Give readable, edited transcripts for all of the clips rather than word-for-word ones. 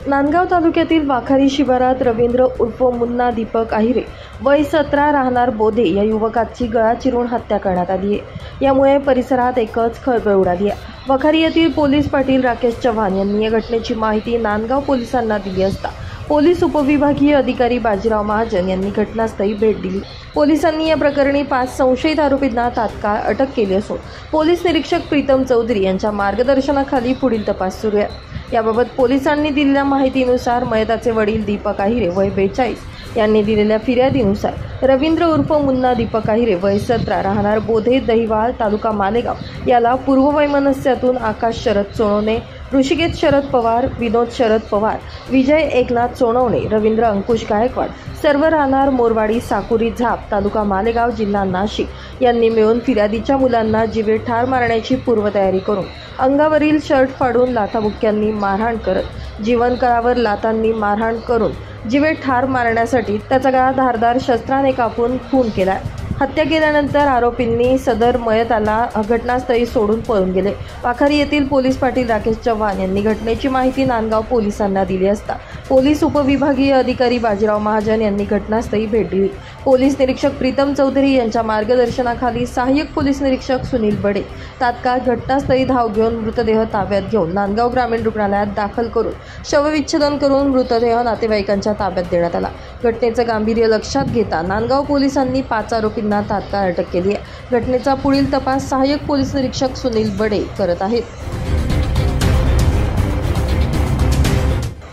नांदगाव तालुक्यातील वाखारी शिवारात रवींद्र उर्फ मुन्ना दीपक आहिरे वय 17 राहणार बोधे या युवकाची गळा चिरून हत्या करण्यात आली आहे। यामुळे परिसरात एकच खळबळ उडाली आहे। वाखारी येथील पोलीस पाटील राकेश चव्हाण यांनी या घटनेची माहिती नांदगाव पोलिसांना दिली असता पोलीस उपविभागीय अधिकारी बाजीराव महाजन यांनी घटनास्थळी भेट दिली। पोलिसांनी या प्रकरणी 5 संशयित आरोपींना तात्काळ अटक केली असून पोलीस निरीक्षक प्रीतम चौधरी यांच्या मार्गदर्शनाखाली पुढील तपास सुरू आहे। याबाबत पोलिसांनी दिलेल्या माहितीनुसार मयताचे वडील दीपक आहिरे वय 42 यांनी दिलेल्या फिर्यादीनुसार रवींद्र उर्फ मुन्ना दीपक आहिरे वय 17 राहणार बोधे दहिवाळ तालुका मालेगाव याला पूर्ववैमनस्यातून आकाश शरद सोनवणे, ऋषिकेश शरद पवार, विनोद शरद पवार, विजय एकनाथ सोनवणे, रवींद्र अंकुश गायकवाड सर्व राहणार मोरवाडी साकुरी झाप तालुका मालेगाव जिल्हा नाशिक यांनी मिळून फिर्यादीच्या मुलांना जीवे ठार मारण्याची पूर्वतयारी करून अंगावरील शर्ट फाडून लाथाबुक्क्यांनी मारहाण करत जीवनकळावर लातांनी मारहाण करून जीवे ठार मारण्यासाठी त्याचा गळा धारदार शस्त्राने कापून खून केला। हत्या केल्यानंतर आरोपींनी सदर मयताला घटनास्थळी सोडून पळून गेले। वाखारी येथील पोलीस पाटील राकेश चव्हाण यांनी घटनेची माहिती नांदगाव पोलिसांना दिली असता पोलीस उपविभागीय अधिकारी बाजीराव महाजन यांनी घटनास्थळी भेट दिली। पोलीस निरीक्षक प्रीतम चौधरी यांच्या मार्गदर्शनाखाली सहाय्यक पोलीस निरीक्षक सुनील बडे तात्काळ घटनास्थळी धाव घेऊन मृतदेह ताब्यात घेऊन नांदगाव ग्रामीण रुग्णालयात दाखल करून शवविच्छेदन करून मृतदेह नातेवाईकांच्या ताब्यात देण्यात आला। घटनेचं गांभीर्य लक्षात घेता नांदगाव पोलिसांनी 5 आरोपींना तात्काळ अटक केली आहे। घटनेचा पुढील तपास सहाय्यक पोलीस निरीक्षक सुनील बडे करत आहेत।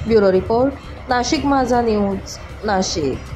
ब्युरो रिपोर्ट, नाशिक माझा न्यूज, नाशिक।